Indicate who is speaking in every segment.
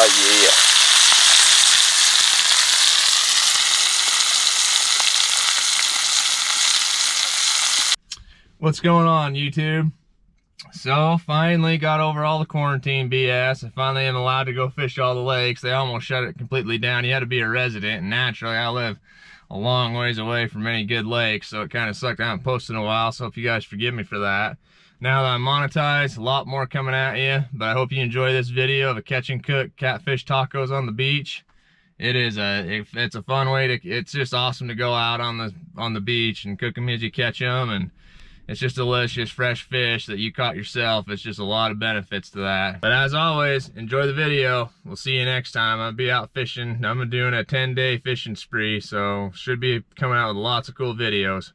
Speaker 1: Oh yeah. What's going on, YouTube? So finally got over all the quarantine BS. I finally am allowed to go fish all the lakes. They almost shut it completely down. You had to be a resident, and naturally I live a long ways away from any good lakes, so it kind of sucked. I haven't posted in a while, so hope you guys forgive me for that. Now that I'm monetized, a lot more coming at you, but I hope you enjoy this video of a catch and cook catfish tacos on the beach. It's a fun way to, it's just awesome to go out on the beach and cook them as you catch them, and it's just delicious, fresh fish that you caught yourself. It's just a lot of benefits to that. But as always, enjoy the video. We'll see you next time. I'll be out fishing. I'm doing a 10-day fishing spree, so should be coming out with lots of cool videos.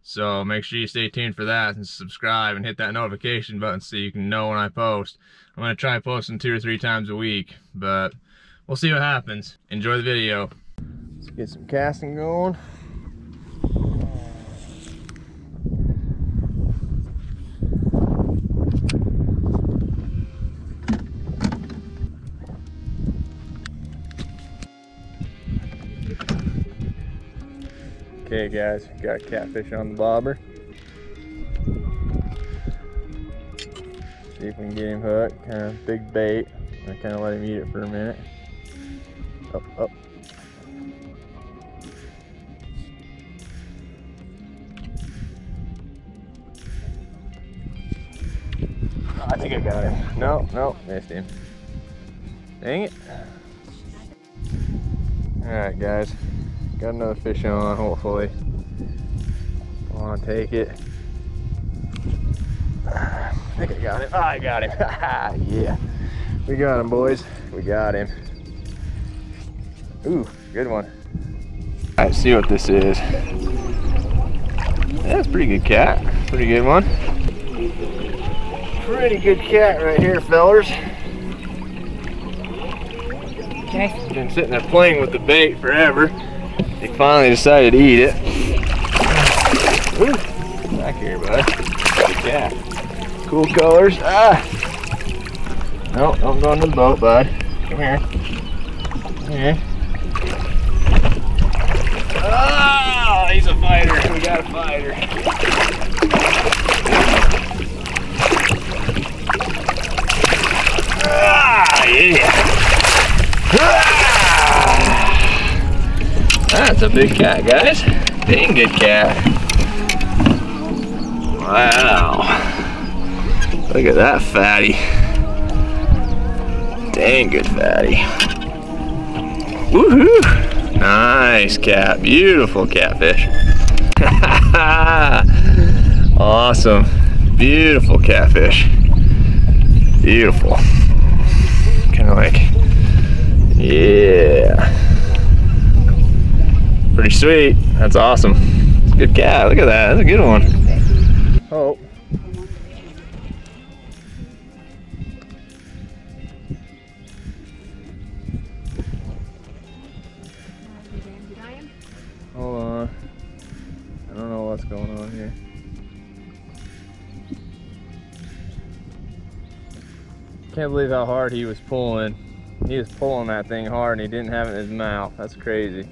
Speaker 1: So make sure you stay tuned for that and subscribe and hit that notification button so you can know when I post. I'm gonna try posting 2 or 3 times a week, but we'll see what happens. Enjoy the video. Let's get some casting going. Okay guys, got a catfish on the bobber. See if we can get him hooked. Kind of big bait. I kind of let him eat it for a minute. Up, up. Oh, I think I got him. No, missed him. Dang it. Alright guys. Got another fish on, hopefully. Come on, take it. I think I got him. Oh, I got him. Yeah. We got him, boys. We got him. Ooh, good one. Alright, see what this is. That's a pretty good cat. Pretty good one. Pretty good cat right here, fellers. Okay. Been sitting there playing with the bait forever. He finally decided to eat it. Ooh, back here, bud. Good cat. Cool colors. Ah! No, don't go into the boat, bud. Come here. Come here. Oh, he's a fighter. We got a fighter. Ah, yeah. Ah! That's a big cat, guys. Dang good cat. Wow. Look at that fatty. Dang good fatty. Woohoo! Nice cat. Beautiful catfish. Awesome. Beautiful catfish. Beautiful. Kind of like, yeah. Pretty sweet. That's awesome. It's a good cat. Look at that. That's a good one. Oh. Hold on. I don't know what's going on here. Can't believe how hard he was pulling. He was pulling that thing hard and he didn't have it in his mouth. That's crazy.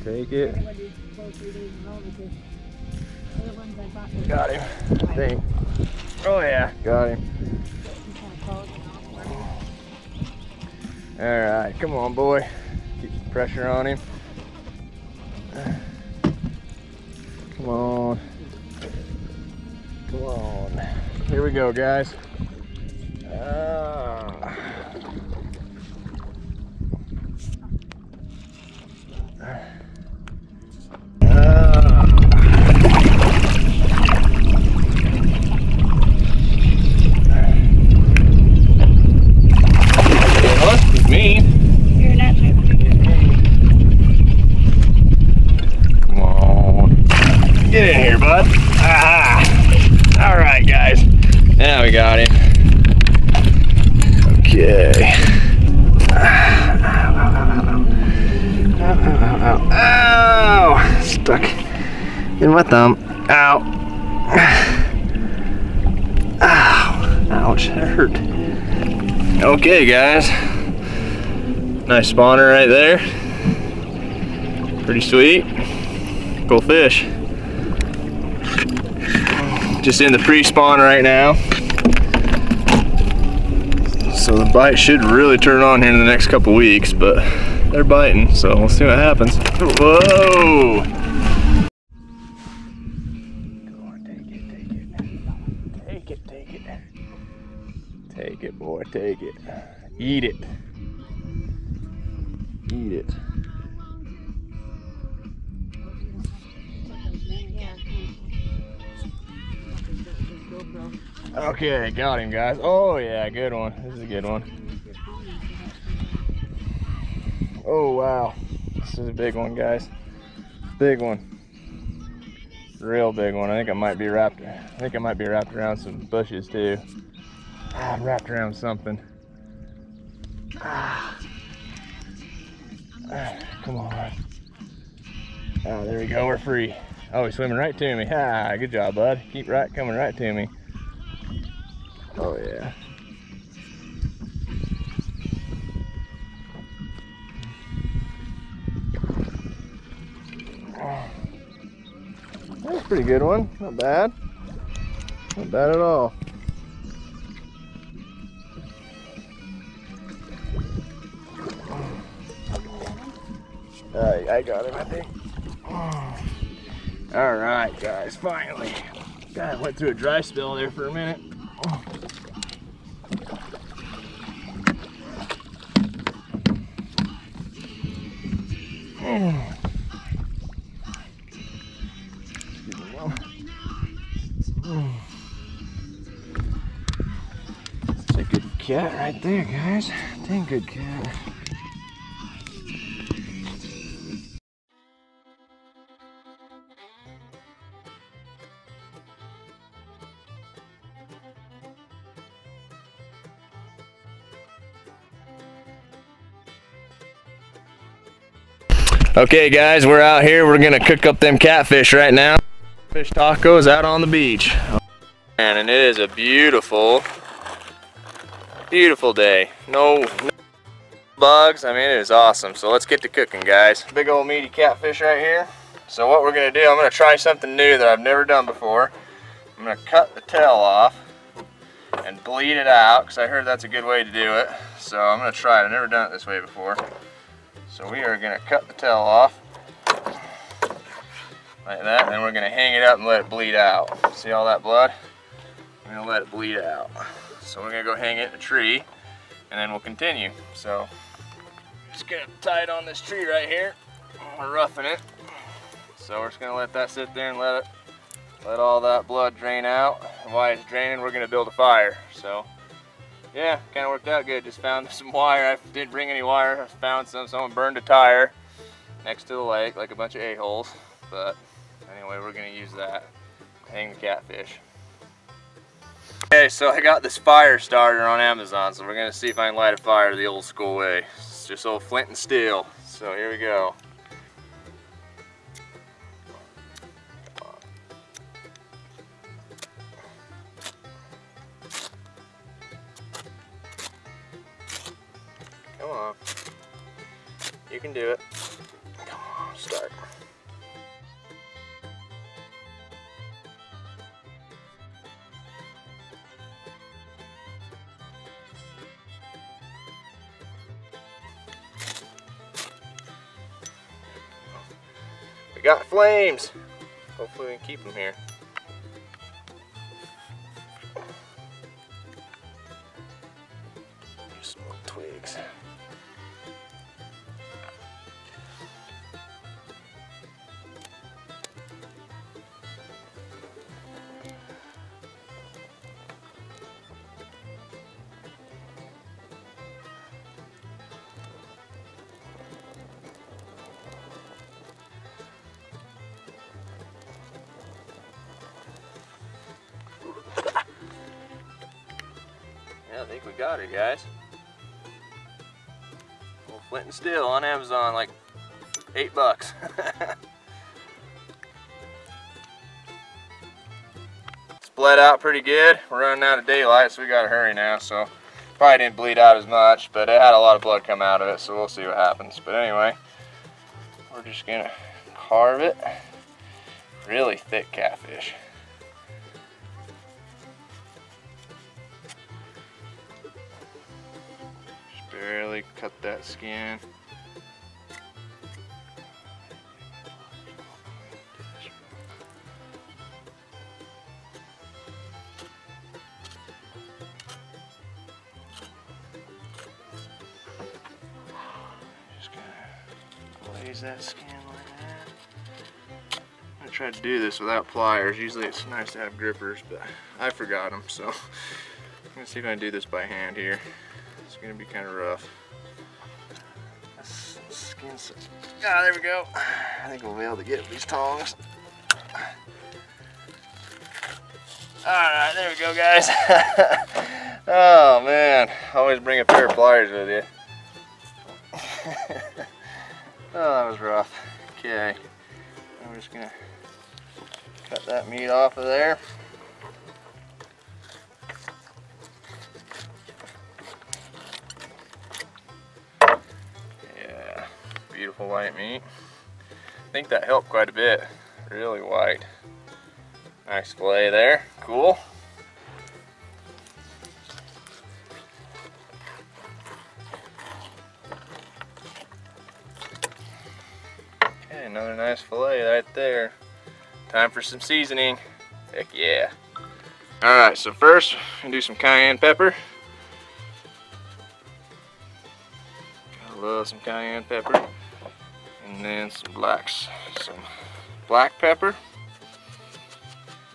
Speaker 1: Take it. Got him, I think. Oh yeah, got him. Alright, come on boy. Keep some pressure on him. Come on. Come on. Here we go, guys. Now we got him. Okay. Ow! Stuck in my thumb. Ow. Ow. Ouch, that hurt. Okay guys, nice spawner right there. Pretty sweet. Cool fish. Just in the pre-spawn right now. So the bite should really turn on here in the next couple weeks, but they're biting, so we'll see what happens. Whoa! Come on, take it, take it. Take it, take it. Take it, boy, take it. Eat it. Eat it. Okay, got him, guys. Oh yeah, good one. This is a good one. Oh wow, this is a big one, guys. Big one. Real big one. I think I might be wrapped around some bushes too. I'm wrapped around something. Come on. Oh, there we go. We're free. Oh, he's swimming right to me. Ah, good job, bud. Keep coming right to me. Oh yeah. That's a pretty good one. Not bad. Not bad at all. I got him, I think. All right, guys, finally. God, I went through a dry spell there for a minute. That's a good cat right there, guys. Dang good cat. Okay guys, we're out here. We're gonna cook up them catfish right now. Fish tacos out on the beach. And it is a beautiful, beautiful day. No bugs. I mean, it is awesome. So let's get to cooking, guys. Big old meaty catfish right here. So what we're gonna do, I'm gonna try something new that I've never done before. I'm gonna cut the tail off and bleed it out, because I heard that's a good way to do it. So I'm gonna try it. I've never done it this way before. So we are going to cut the tail off like that, and then we're going to hang it up and let it bleed out. See all that blood? We're going to let it bleed out. So we're going to go hang it in a tree, and then we'll continue. So just going to tie it on this tree right here. We're roughing it. So we're just going to let that sit there and let all that blood drain out. And while it's draining, we're going to build a fire. So yeah, kind of worked out good. Just found some wire. I didn't bring any wire. I found some. Someone burned a tire next to the lake, like a bunch of a-holes. But anyway, we're going to use that to hang the catfish. Okay, so I got this fire starter on Amazon, so we're going to see if I can light a fire the old school way. It's just old flint and steel. So here we go. Come on. You can do it. Come on, start. We got flames. Hopefully we can keep them here. Just some little twigs. Yeah, I think we got her, guys. Little flint and steel on Amazon, like $8. bled out pretty good. We're running out of daylight, so we gotta hurry now. So probably didn't bleed out as much, but it had a lot of blood come out of it, so we'll see what happens. But anyway, we're just gonna carve it. Really thick catfish. Just barely cut that skin. That skin like that. I'm gonna try to do this without pliers. Usually it's nice to have grippers, but I forgot them, so I'm gonna see if I can do this by hand here. It's gonna be kind of rough. Skin's, there we go. I think we'll be able to get these tongs. Alright, there we go, guys. Oh man, always bring a pair of pliers with you. Oh, that was rough. Okay, I'm just gonna cut that meat off of there. Yeah, beautiful white meat. I think that helped quite a bit. Really white. Nice fillet there. Cool. Another nice fillet right there. Time for some seasoning. Heck yeah. Alright, so first I'm gonna do some cayenne pepper. I love some cayenne pepper. And then some black pepper.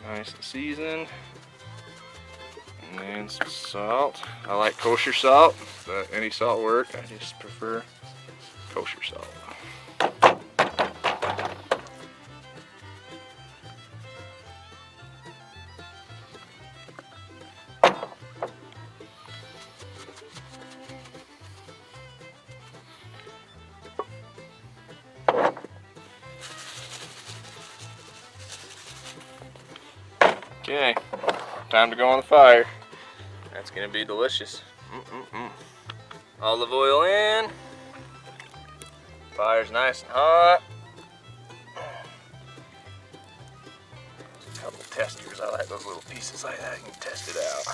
Speaker 1: Nice and seasoned. And then some salt. I like kosher salt, but any salt work. I just prefer kosher salt. Okay, time to go on the fire. That's gonna be delicious. Olive oil in. Fire's nice and hot. There's a couple of testers. I like those little pieces like that. You can test it out.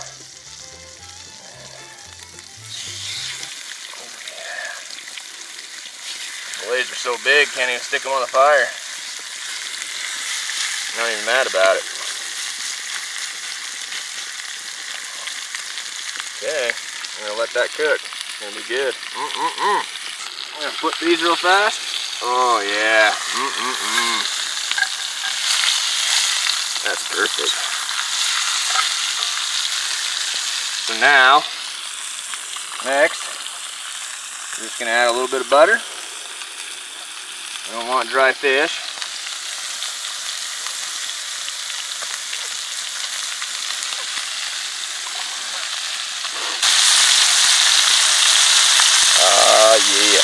Speaker 1: The blades are so big, can't even stick them on the fire. I'm not even mad about it. Okay, I'm gonna let that cook. It's gonna be good. I'm gonna flip these real fast. Oh yeah. That's perfect. So now, next, we're just gonna add a little bit of butter. We don't want dry fish. Yeah.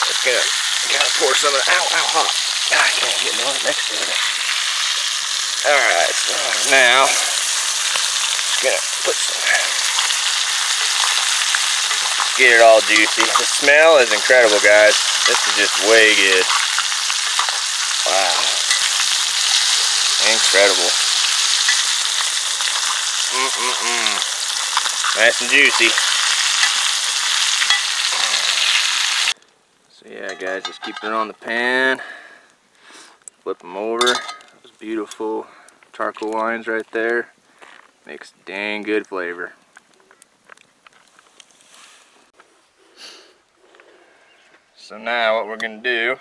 Speaker 1: Just gotta pour some of the, ow, hot. I can't get no next to it. Alright, so now, gonna put some, get it all juicy. The smell is incredible, guys. This is just way good. Wow. Incredible. Nice and juicy. So yeah, guys, just keep it on the pan. Flip them over. Those beautiful charcoal lines right there. Makes dang good flavor. So now what we're gonna do,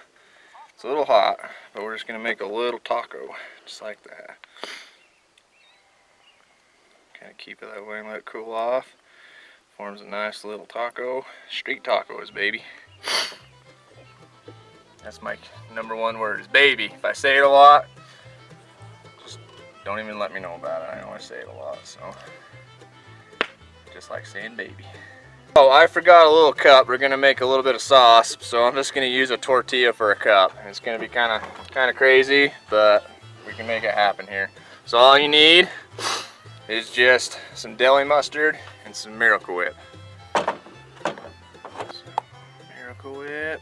Speaker 1: it's a little hot, but we're just gonna make a little taco, just like that. Kind of keep it that way and let it cool off. Forms a nice little taco. Street tacos, baby. That's my #1 word, is baby. If I say it a lot, just don't even let me know about it. I know I say it a lot, so just like saying baby. Oh, I forgot a little cup. We're gonna make a little bit of sauce, so I'm just gonna use a tortilla for a cup. It's gonna be kind of crazy, but we can make it happen here. So all you need is just some deli mustard and some Miracle Whip. Miracle Whip.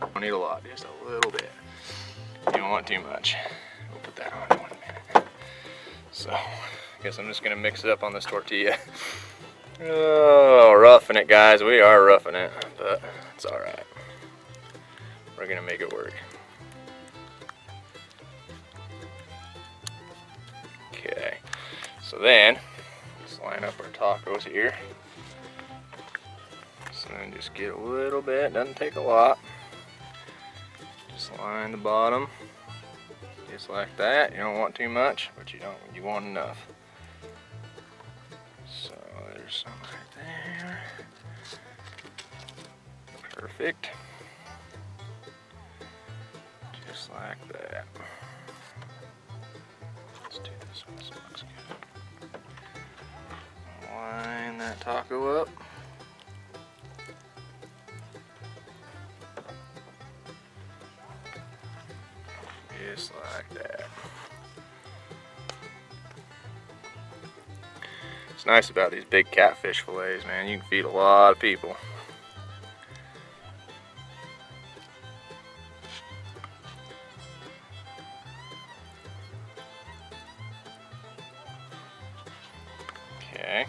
Speaker 1: Don't need a lot, just a little bit. You don't want too much. We'll put that on in 1 minute. So, I guess I'm just gonna mix it up on this tortilla. Oh, roughing it, guys. We are roughing it, but it's all right. We're gonna make it work. Okay. So then, let's line up our tacos here. So then just get a little bit. Doesn't take a lot. Just line the bottom, just like that. You don't want too much, but you want enough. So there's some right there. Perfect. Just like that. Let's do this one. This looks good. Line that taco up. Just like that. It's nice about these big catfish fillets, man. You can feed a lot of people. Okay.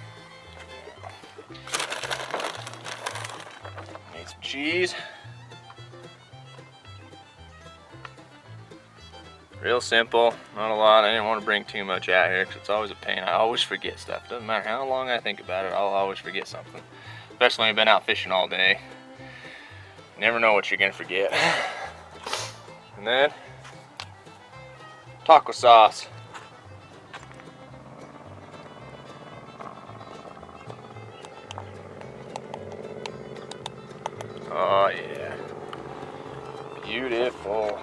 Speaker 1: Need some cheese. Real simple, not a lot. I didn't want to bring too much out here because it's always a pain. I always forget stuff. Doesn't matter how long I think about it, I'll always forget something. Especially when I've been out fishing all day. You never know what you're gonna forget. And then, taco sauce. Oh yeah, beautiful.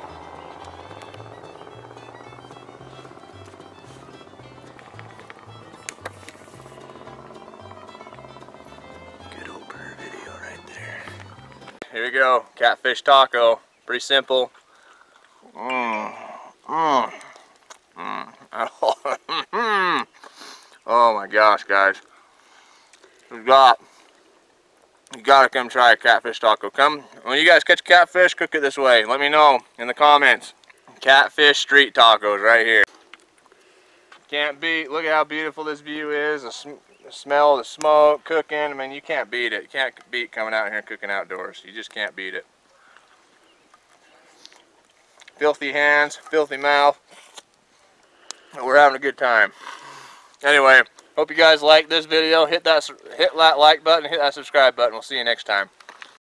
Speaker 1: Here we go, catfish taco. Pretty simple. Oh my gosh, guys. You gotta come try a catfish taco. Come, when you guys catch catfish, cook it this way. Let me know in the comments. Catfish street tacos right here. Can't beat, look at how beautiful this view is. The smell, the smoke, cooking. I mean, you can't beat it. You can't beat coming out here and cooking outdoors. You just can't beat it. Filthy hands, filthy mouth. We're having a good time. Anyway, hope you guys like this video. Hit that like button, hit that subscribe button. We'll see you next time.